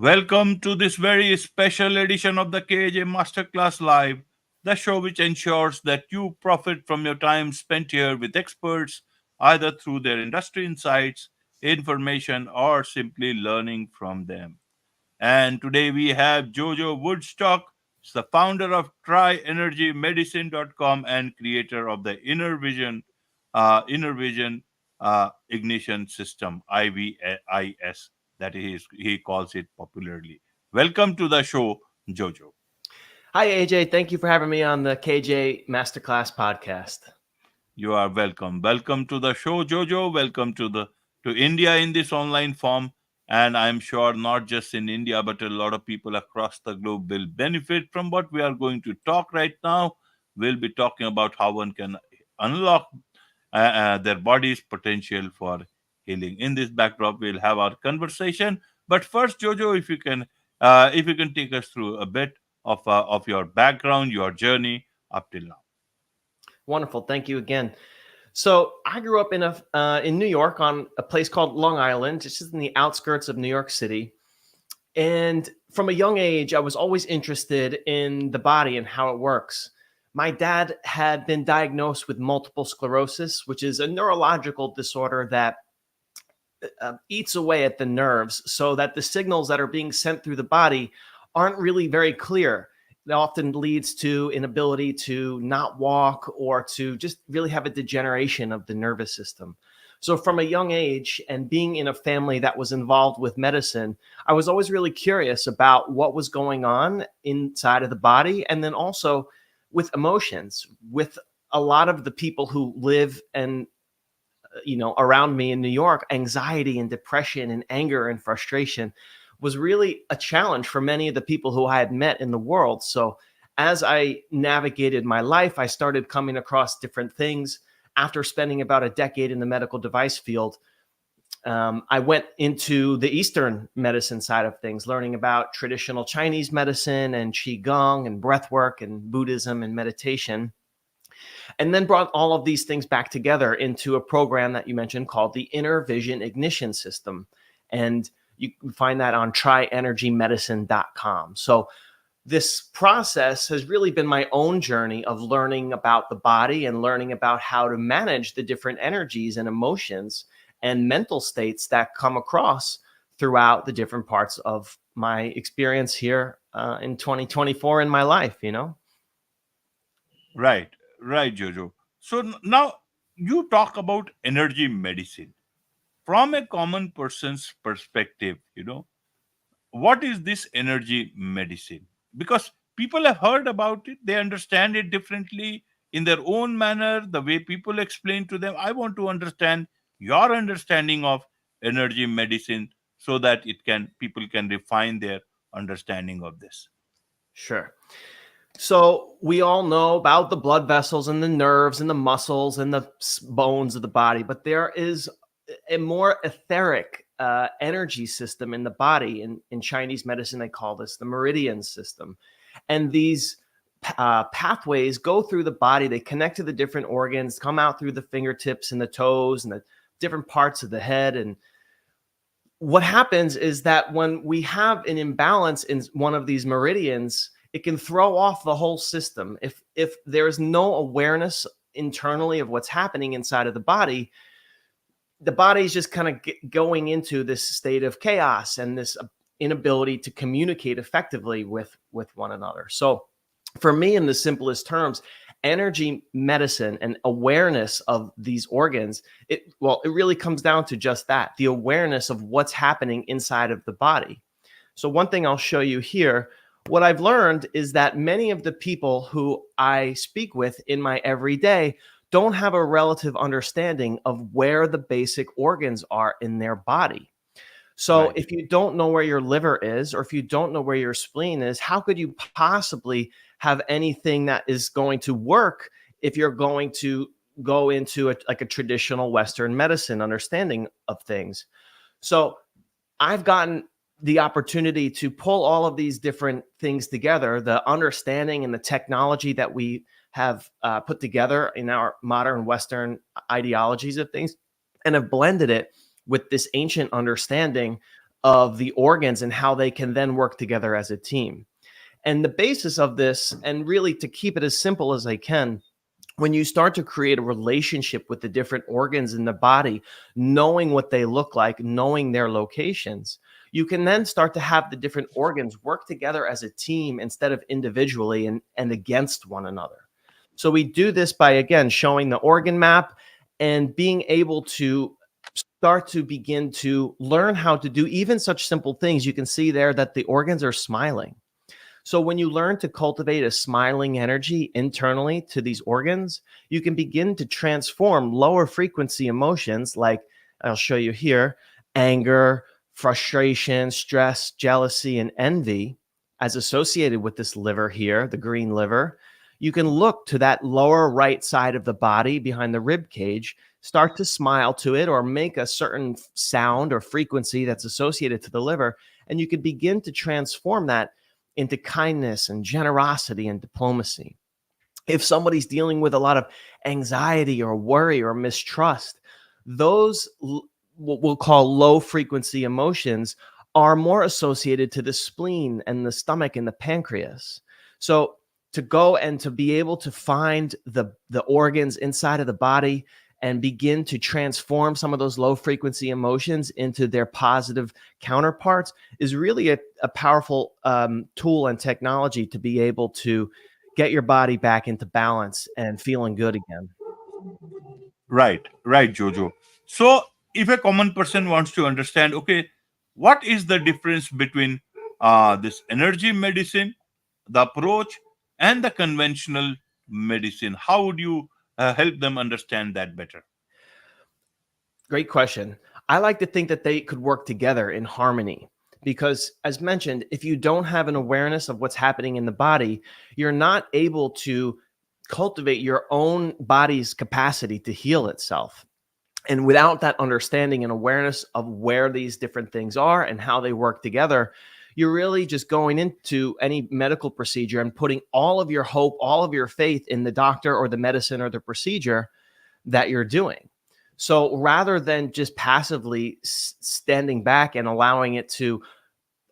Welcome to this very special edition of the KJ Masterclass Live, the show which ensures that you profit from your time spent here with experts, either through their industry insights, information, or simply learning from them. And today we have Jojo Woodstock, the founder of tryenergymedicine.com and creator of the Inner Vision Ignition System (IVIS) that he calls it popularly. Welcome to the show, Jojo. Hi, AJ. Thank you for having me on the KJ Masterclass podcast. You are welcome. Welcome to the show, Jojo. Welcome to India in this online form. And I'm sure not just in India, but a lot of people across the globe will benefit from what we are going to talk right now. We'll be talking about how one can unlock their body's potential for healing. In this backdrop, we'll have our conversation. But first, Jojo, if you can take us through a bit of your background, your journey up till now. Wonderful. Thank you again. So I grew up in New York on a place called Long Island, just in the outskirts of New York City. And from a young age, I was always interested in the body and how it works. My dad had been diagnosed with multiple sclerosis, which is a neurological disorder that eats away at the nerves so that the signals that are being sent through the body aren't really very clear. It often leads to inability to not walk or to just really have a degeneration of the nervous system. So from a young age and being in a family that was involved with medicine, I was always really curious about what was going on inside of the body, and then also with emotions, with a lot of the people who live and around me in New York, anxiety and depression and anger and frustration was really a challenge for many of the people who I had met in the world. So as I navigated my life, I started coming across different things. After spending about a decade in the medical device field, I went into the Eastern medicine side of things, learning about traditional Chinese medicine and Qigong and breath work and Buddhism and meditation, and then brought all of these things back together into a program that you mentioned called the Inner Vision Ignition System. And you can find that on tryenergymedicine.com. So this process has really been my own journey of learning about the body and learning about how to manage the different energies and emotions and mental states that come across throughout the different parts of my experience here in 2024 in my life. Right, right, Jojo. So now you talk about energy medicine from a common person's perspective. What is this energy medicine? Because people have heard about it, they understand it differently in their own manner, the way people explain to them. I want to understand your understanding of energy medicine so that it can people can refine their understanding of this. Sure. So we all know about the blood vessels and the nerves and the muscles and the bones of the body, but there is a more etheric energy system in the body. In Chinese medicine, they call this the meridian system. And these pathways go through the body. They connect to the different organs, come out through the fingertips and the toes and the different parts of the head. And what happens is that when we have an imbalance in one of these meridians, it can throw off the whole system. If there is no awareness internally of what's happening inside of the body is just kind of going into this state of chaos and this inability to communicate effectively with one another. So for me, in the simplest terms, energy medicine and awareness of these organs, it really comes down to just that, the awareness of what's happening inside of the body. So one thing I'll show you here, what I've learned is that many of the people who I speak with in my everyday don't have a relative understanding of where the basic organs are in their body. So Right. if you don't know where your liver is, or if you don't know where your spleen is, how could you possibly have anything that is going to work if you're going to go into a traditional Western medicine understanding of things? So I've gotten the opportunity to pull all of these different things together, the understanding and the technology that we have put together in our modern Western ideologies of things, and have blended it with this ancient understanding of the organs and how they can then work together as a team. And the basis of this, and really to keep it as simple as I can, when you start to create a relationship with the different organs in the body, knowing what they look like, knowing their locations, you can then start to have the different organs work together as a team instead of individually and against one another. So we do this by, again, showing the organ map and being able to start to begin to learn how to do even such simple things. You can see there that the organs are smiling. So when you learn to cultivate a smiling energy internally to these organs, you can begin to transform lower frequency emotions like I'll show you here, anger, frustration, stress, jealousy, and envy as associated with this liver here, the green liver. You can look to that lower right side of the body behind the rib cage, start to smile to it or make a certain sound or frequency that's associated to the liver, and you can begin to transform that into kindness and generosity and diplomacy. If somebody's dealing with a lot of anxiety or worry or mistrust, those what we'll call low frequency emotions are more associated to the spleen and the stomach and the pancreas. So to go and to be able to find the organs inside of the body and begin to transform some of those low frequency emotions into their positive counterparts is really a powerful tool and technology to be able to get your body back into balance and feeling good again. Right, right, Jojo. So, if a common person wants to understand, okay, what is the difference between this energy medicine, the approach, and the conventional medicine? How would you help them understand that better? Great question. I like to think that they could work together in harmony because, as mentioned, if you don't have an awareness of what's happening in the body, you're not able to cultivate your own body's capacity to heal itself. And without that understanding and awareness of where these different things are and how they work together, you're really just going into any medical procedure and putting all of your hope, all of your faith in the doctor or the medicine or the procedure that you're doing. So rather than just passively standing back and allowing it to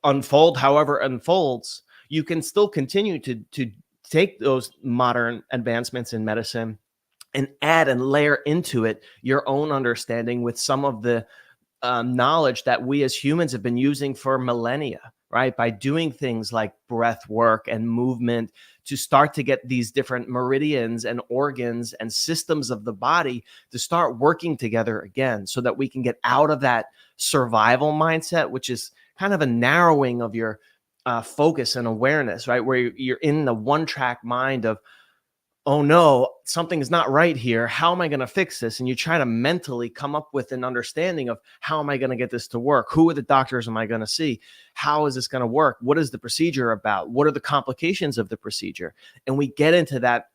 unfold however it unfolds, you can still continue to take those modern advancements in medicine and add and layer into it your own understanding with some of the knowledge that we as humans have been using for millennia, right? By doing things like breath work and movement to start to get these different meridians and organs and systems of the body to start working together again so that we can get out of that survival mindset, which is kind of a narrowing of your focus and awareness, right? Where you're in the one track mind of, oh no, something is not right here. How am I going to fix this? And you try to mentally come up with an understanding of how am I going to get this to work? Who are the doctors am I going to see? How is this going to work? What is the procedure about? What are the complications of the procedure? And we get into that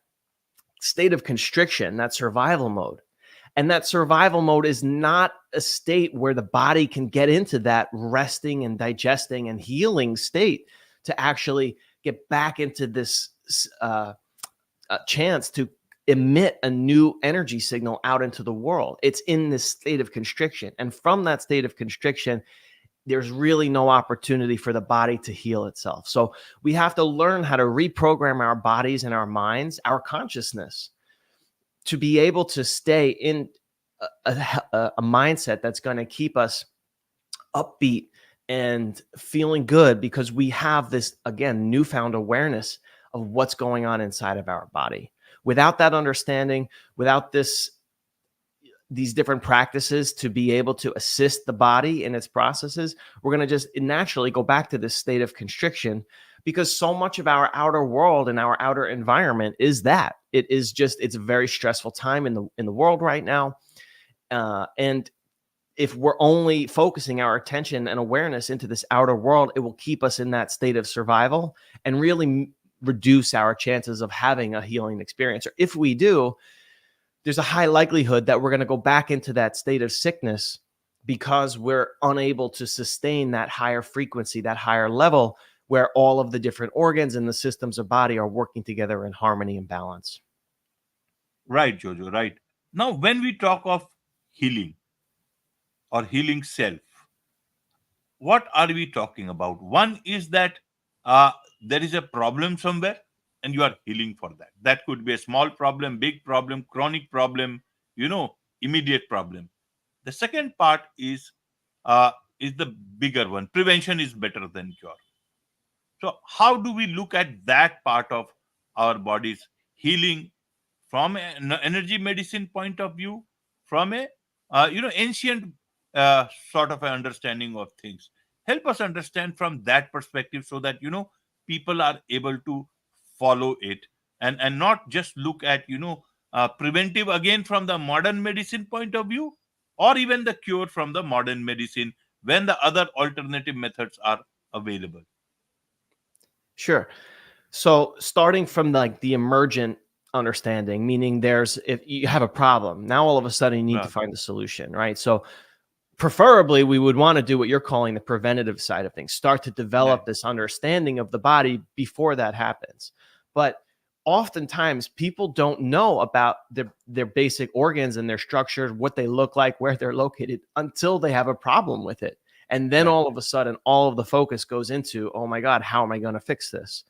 state of constriction, that survival mode. And that survival mode is not a state where the body can get into that resting and digesting and healing state to actually get back into this chance to emit a new energy signal out into the world. It's in this state of constriction. And from that state of constriction, there's really no opportunity for the body to heal itself. So we have to learn how to reprogram our bodies and our minds, our consciousness, to be able to stay in a mindset that's going to keep us upbeat and feeling good because we have this, again, newfound awareness of what's going on inside of our body. Without that understanding, without these different practices to be able to assist the body in its processes, we're going to just naturally go back to this state of constriction because so much of our outer world and our outer environment is that. It is just, it's a very stressful time in the world right now. And if we're only focusing our attention and awareness into this outer world, it will keep us in that state of survival and really reduce our chances of having a healing experience. Or if we do, there's a high likelihood that we're going to go back into that state of sickness because we're unable to sustain that higher frequency, that higher level where all of the different organs and the systems of body are working together in harmony and balance. Right, Jojo, right. Now, when we talk of healing or healing self, what are we talking about? One is that uh, there is a problem somewhere and you are healing for that. That could be a small problem, big problem, chronic problem, immediate problem. The second part uh, is the bigger one. Prevention is better than cure. So how do we look at that part of our body's healing from an energy medicine point of view, from a ancient sort of an understanding of things? Help us understand from that perspective so that people are able to follow it, and not just look at preventive again from the modern medicine point of view, or even the cure from the modern medicine when the other alternative methods are available. Sure. So starting from like the emergent understanding, meaning there's if you have a problem, now all of a sudden you need to Right. find the solution, right? So preferably we would want to do what you're calling the preventative side of things. Start to Right. develop this understanding of the body before that happens. But oftentimes people don't know about their basic organs and their structures, what they look like, where they're located until they have a problem with it. And then Right. all of a sudden, all of the focus goes into, oh my God, how am I going to fix this?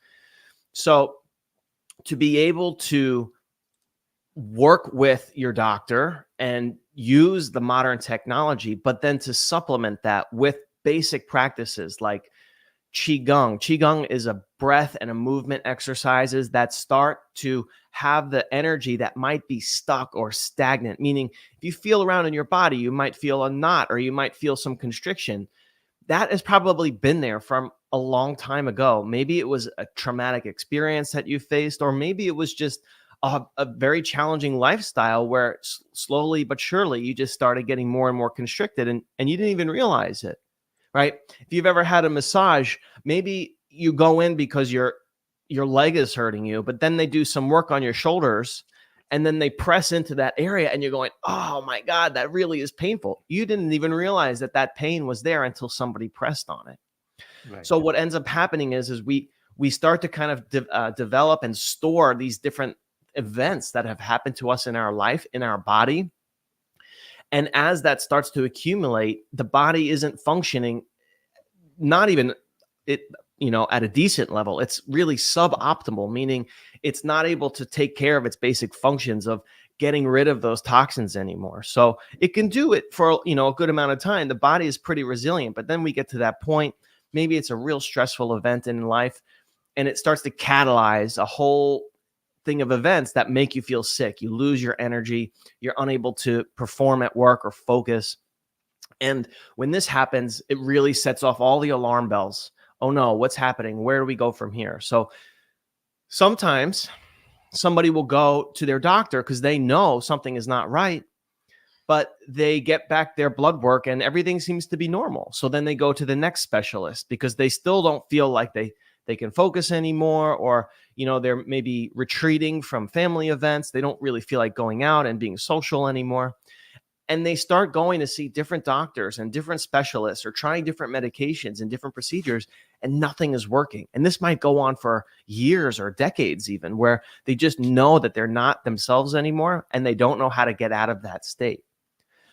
So to be able to work with your doctor and use the modern technology, but then to supplement that with basic practices like Qigong. Qigong is a breath and a movement exercises that start to have the energy that might be stuck or stagnant, meaning if you feel around in your body, you might feel a knot or you might feel some constriction. That has probably been there from a long time ago. Maybe it was a traumatic experience that you faced, or maybe it was just a very challenging lifestyle where slowly but surely you just started getting more and more constricted and you didn't even realize it, right? If you've ever had a massage, maybe you go in because your leg is hurting you, but then they do some work on your shoulders and then they press into that area and you're going, oh my God, that really is painful. You didn't even realize that that pain was there until somebody pressed on it. Right. So what ends up happening is we start to kind of develop and store these different events that have happened to us in our life, in our body. And as that starts to accumulate, the body isn't functioning, not even it, at a decent level. It's really suboptimal, meaning it's not able to take care of its basic functions of getting rid of those toxins anymore. So it can do it for, a good amount of time. The body is pretty resilient, but then we get to that point, maybe it's a real stressful event in life and it starts to catalyze a whole thing of events that make you feel sick. You lose your energy, you're unable to perform at work or focus. And when this happens, it really sets off all the alarm bells. Oh no, what's happening? Where do we go from here? So sometimes somebody will go to their doctor because they know something is not right, but they get back their blood work and everything seems to be normal. So then they go to the next specialist because they still don't feel like they can focus anymore, or they're maybe retreating from family events. They don't really feel like going out and being social anymore. And they start going to see different doctors and different specialists or trying different medications and different procedures, and nothing is working. And this might go on for years or decades even, where they just know that they're not themselves anymore and they don't know how to get out of that state.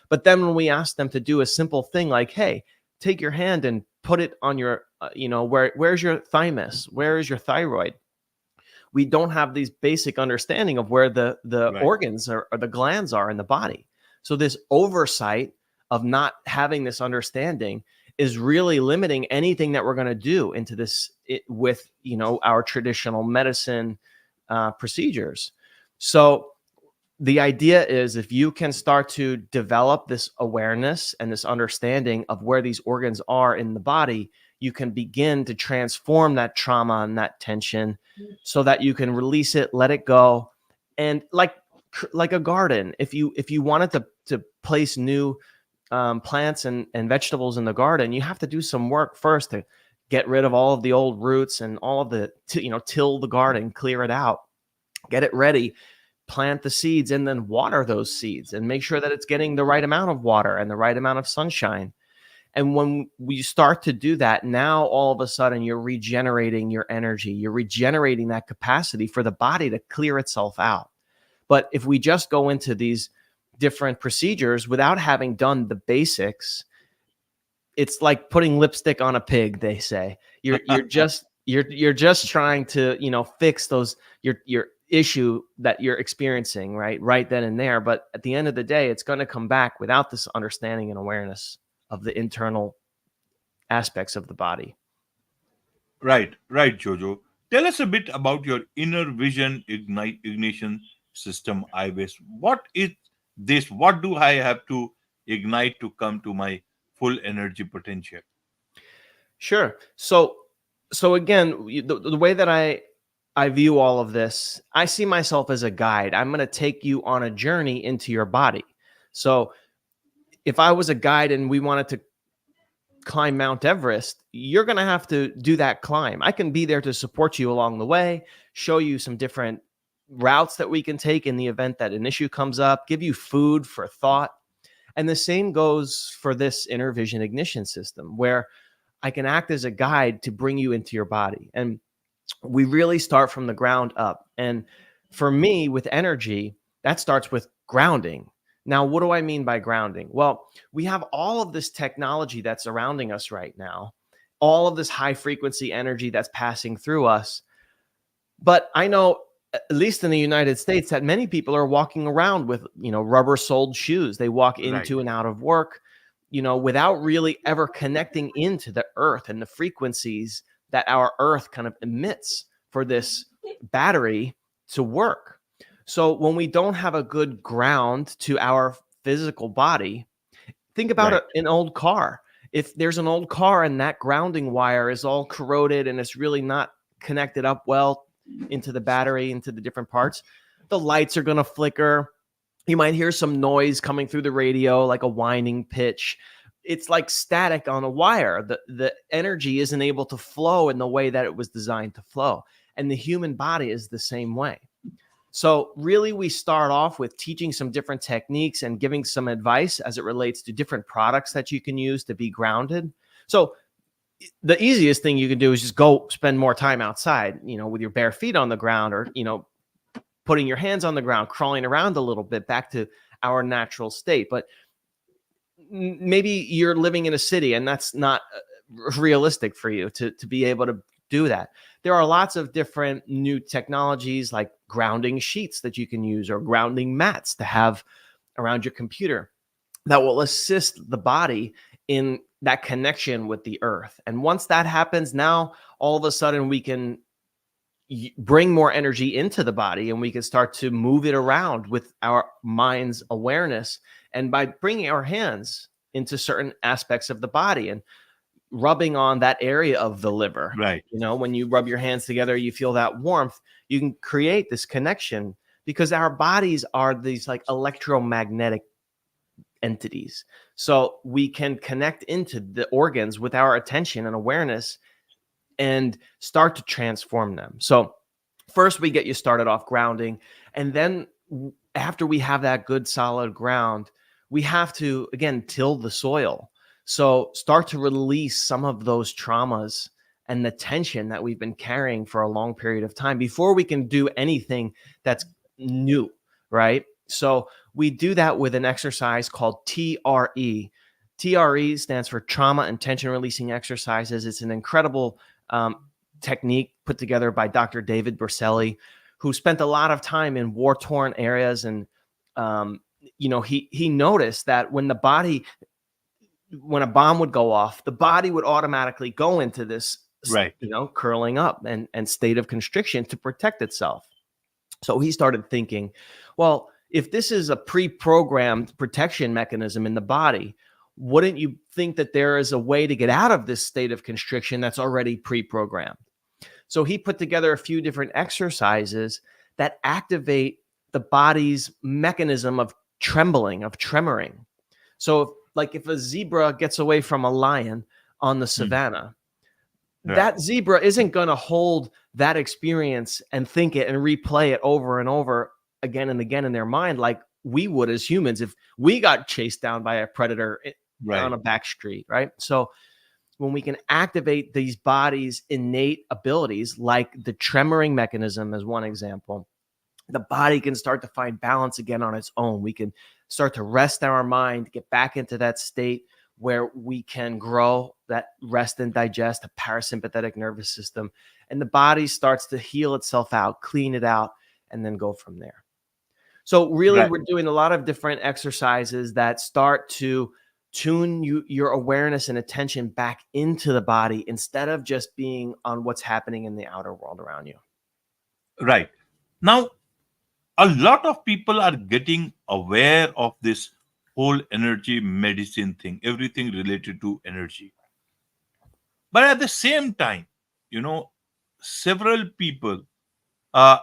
But then when we ask them to do a simple thing like, hey, take your hand and put it on your, where's your thymus? Where is your thyroid? We don't have these basic understanding of where the Right. organs or the glands are in the body. So this oversight of not having this understanding is really limiting anything that we're going to do into this with our traditional medicine procedures. So the idea is if you can start to develop this awareness and this understanding of where these organs are in the body, you can begin to transform that trauma and that tension so that you can release it, let it go. And like a garden, if you wanted to place new plants and vegetables in the garden, you have to do some work first to get rid of all of the old roots and all of the till the garden, clear it out, get it ready, plant the seeds, and then water those seeds and make sure that it's getting the right amount of water and the right amount of sunshine. And when we start to do that, now all of a sudden you're regenerating your energy, you're regenerating that capacity for the body to clear itself out. But if we just go into these different procedures without having done the basics, it's like putting lipstick on a pig, they say. You're just trying to, fix your issue that you're experiencing right then and there. But at the end of the day, it's going to come back without this understanding and awareness of the internal aspects of the body. Right, right, Jojo. Tell us a bit about your inner vision ignition system, IBIS. What is this? What do I have to ignite to come to my full energy potential? Sure. So again, the way that I view all of this, I see myself as a guide. I'm going to take you on a journey into your body. So if I was a guide and we wanted to climb Mount Everest, you're going to have to do that climb. I can be there to support you along the way, show you some different routes that we can take in the event that an issue comes up, give you food for thought. And the same goes for this inner vision ignition system, where I can act as a guide to bring you into your body. And we really start from the ground up. And for me, with energy, that starts with grounding. Now, what do I mean by grounding? Well, we have all of this technology that's surrounding us right now, all of this high frequency energy that's passing through us. But I know, at least in the United States, that many people are walking around with, rubber soled shoes. They walk Right, into and out of work, without really ever connecting into the earth and the frequencies that our earth kind of emits for this battery to work. So when we don't have a good ground to our physical body, think about right, an old car. If there's an old car and that grounding wire is all corroded and it's really not connected up well into the battery, into the different parts, the lights are going to flicker. You might hear some noise coming through the radio, like a whining pitch. It's like static on a wire. The energy isn't able to flow in the way that it was designed to flow. And the human body is the same way. So really, we start off with teaching some different techniques and giving some advice as it relates to different products that you can use to be grounded. So the easiest thing you can do is just go spend more time outside, with your bare feet on the ground, or, putting your hands on the ground, crawling around a little bit back to our natural state. But maybe you're living in a city and that's not realistic for you to be able to do that. There are lots of different new technologies like grounding sheets that you can use, or grounding mats to have around your computer, that will assist the body in that connection with the earth. And once that happens, now all of a sudden we can bring more energy into the body, and we can start to move it around with our mind's awareness. And by bringing our hands into certain aspects of the body and rubbing on that area of the liver, right, when you rub your hands together, you feel that warmth. You can create this connection, because our bodies are these like electromagnetic entities. So we can connect into the organs with our attention and awareness and start to transform them. So first we get you started off grounding, and then after we have that good solid ground, we have to again till the soil. So start to release some of those traumas and the tension that we've been carrying for a long period of time before we can do anything that's new, right? So we do that with an exercise called TRE. TRE stands for trauma and tension releasing exercises. It's an incredible technique put together by Dr. David Berceli, who spent a lot of time in war-torn areas. And, he noticed that when a bomb would go off, the body would automatically go into this, right, curling up and state of constriction to protect itself. So he started thinking, well, if this is a pre-programmed protection mechanism in the body, wouldn't you think that there is a way to get out of this state of constriction that's already pre-programmed? So he put together a few different exercises that activate the body's mechanism of trembling, of tremoring. So if a zebra gets away from a lion on the mm, savannah, right, that zebra isn't going to hold that experience and think it and replay it over and over again and again in their mind like we would as humans if we got chased down by a predator on right, a back street, right? So when we can activate these bodies' innate abilities, like the tremoring mechanism as one example, the body can start to find balance again on its own. We can start to rest our mind, get back into that state where we can grow that rest and digest, the parasympathetic nervous system, and the body starts to heal itself out, clean it out, and then go from there. So really, Right. we're doing a lot of different exercises that start to tune your awareness and attention back into the body instead of just being on what's happening in the outer world around you. Right. Now, a lot of people are getting aware of this whole energy medicine thing, everything related to energy. But at the same time, you know, several people uh,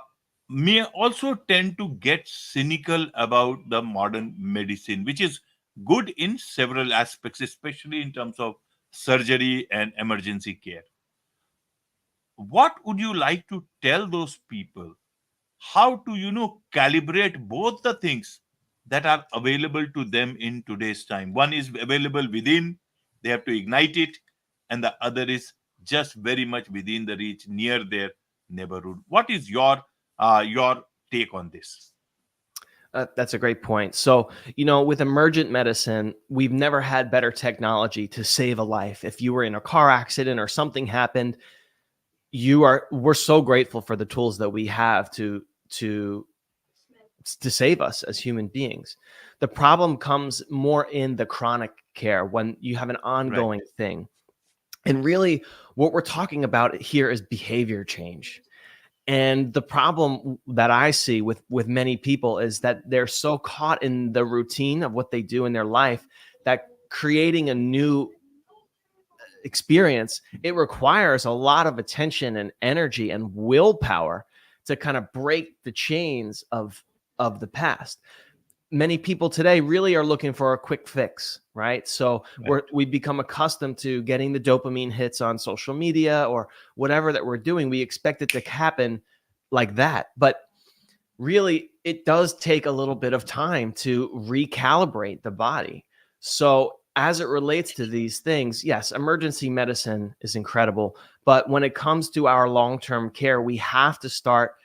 may also tend to get cynical about the modern medicine, which is good in several aspects, especially in terms of surgery and emergency care. What would you like to tell those people? How to, calibrate both the things that are available to them in today's time? One is available within, they have to ignite it, and the other is just very much within the reach, near their neighborhood. What is your take on this? That's a great point. So, with emergent medicine, we've never had better technology to save a life. If you were in a car accident or something happened, we're so grateful for the tools that we have to save us as human beings. The problem comes more in the chronic care when you have an Right. ongoing thing. And really, what we're talking about here is behavior change. And the problem that I see with many people is that they're so caught in the routine of what they do in their life that creating a new experience, it requires a lot of attention and energy and willpower to kind of break the chains of the past. Many people today really are looking for a quick fix, right? So Right. we become accustomed to getting the dopamine hits on social media or whatever that we're doing. We expect it to happen like that. But really, it does take a little bit of time to recalibrate the body. So as it relates to these things, yes, emergency medicine is incredible. But when it comes to our long-term care, we have to start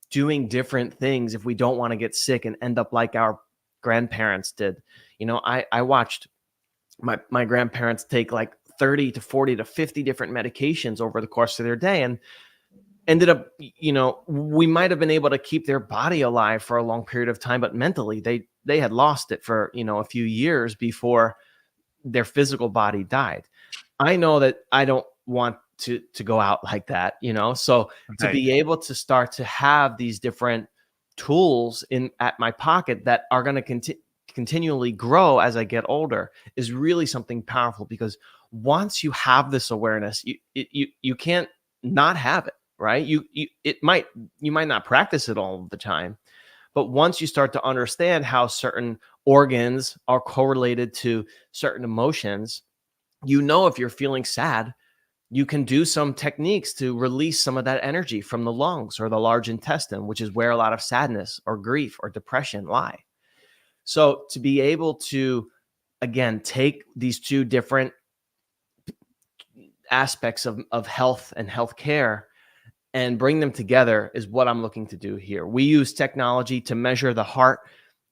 doing different things if we don't want to get sick and end up like our grandparents did. I watched my grandparents take like 30 to 40 to 50 different medications over the course of their day, and ended up, we might have been able to keep their body alive for a long period of time, but mentally they had lost it for, a few years before their physical body died. I know that I don't want to go out like that, so to Right. be able to start to have these different tools in at my pocket that are going to continually grow as I get older is really something powerful, because once you have this awareness, you can't not have it, right? You might not practice it all the time, but once you start to understand how certain organs are correlated to certain emotions, if you're feeling sad, you can do some techniques to release some of that energy from the lungs or the large intestine, which is where a lot of sadness or grief or depression lie. So to be able to, again, take these two different aspects of health and healthcare and bring them together is what I'm looking to do here. We use technology to measure the heart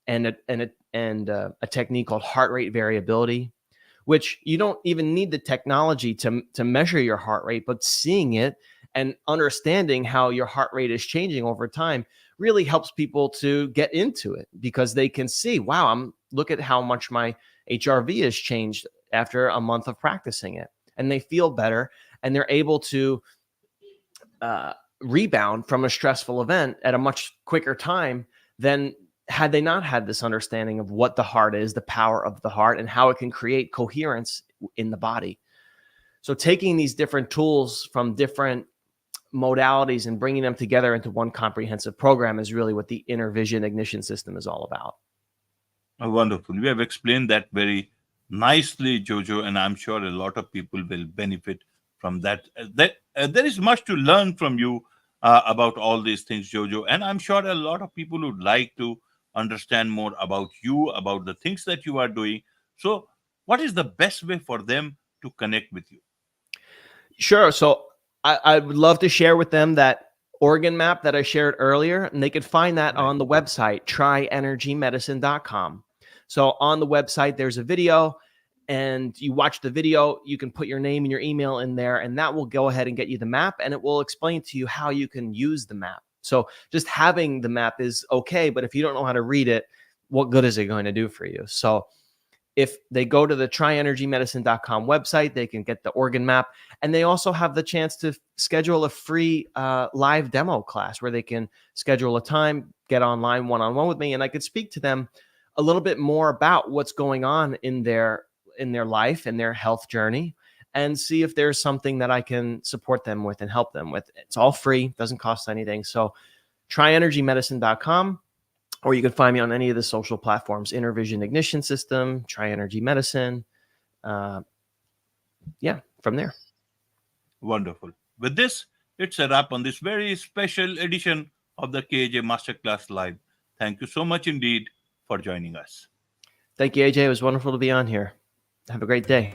and a technique called heart rate variability, which you don't even need the technology to measure your heart rate, but seeing it and understanding how your heart rate is changing over time really helps people to get into it, because they can see, wow, look at how much my HRV has changed after a month of practicing it, and they feel better, and they're able to rebound from a stressful event at a much quicker time than had they not had this understanding of what the heart is, the power of the heart, and how it can create coherence in the body. So taking these different tools from different modalities and bringing them together into one comprehensive program is really what the inner vision ignition system is all about. Wonderful. You have explained that very nicely, Jojo, and I'm sure a lot of people will benefit from that. There is much to learn from you about all these things, Jojo, and I'm sure a lot of people would like to understand more about you, about the things that you are doing. So, what is the best way for them to connect with you? Sure. So I would love to share with them that organ map that I shared earlier, and they could find that Right. on the website, tryenergymedicine.com. So on the website, there's a video, and you watch the video, you can put your name and your email in there, and that will go ahead and get you the map, and it will explain to you how you can use the map. So just having the map is okay, but if you don't know how to read it, what good is it going to do for you? So if they go to the tryenergymedicine.com website, they can get the organ map. And they also have the chance to schedule a free live demo class where they can schedule a time, get online one-on-one with me, and I could speak to them a little bit more about what's going on in their life and their health journey, and see if there's something that I can support them with and help them with. It's all free, doesn't cost anything. So tryenergymedicine.com, or you can find me on any of the social platforms, Intervision Ignition System, Tri Energy Medicine. From there. Wonderful. With this, it's a wrap on this very special edition of the KJ Masterclass Live. Thank you so much indeed for joining us. Thank you, AJ. It was wonderful to be on here. Have a great day.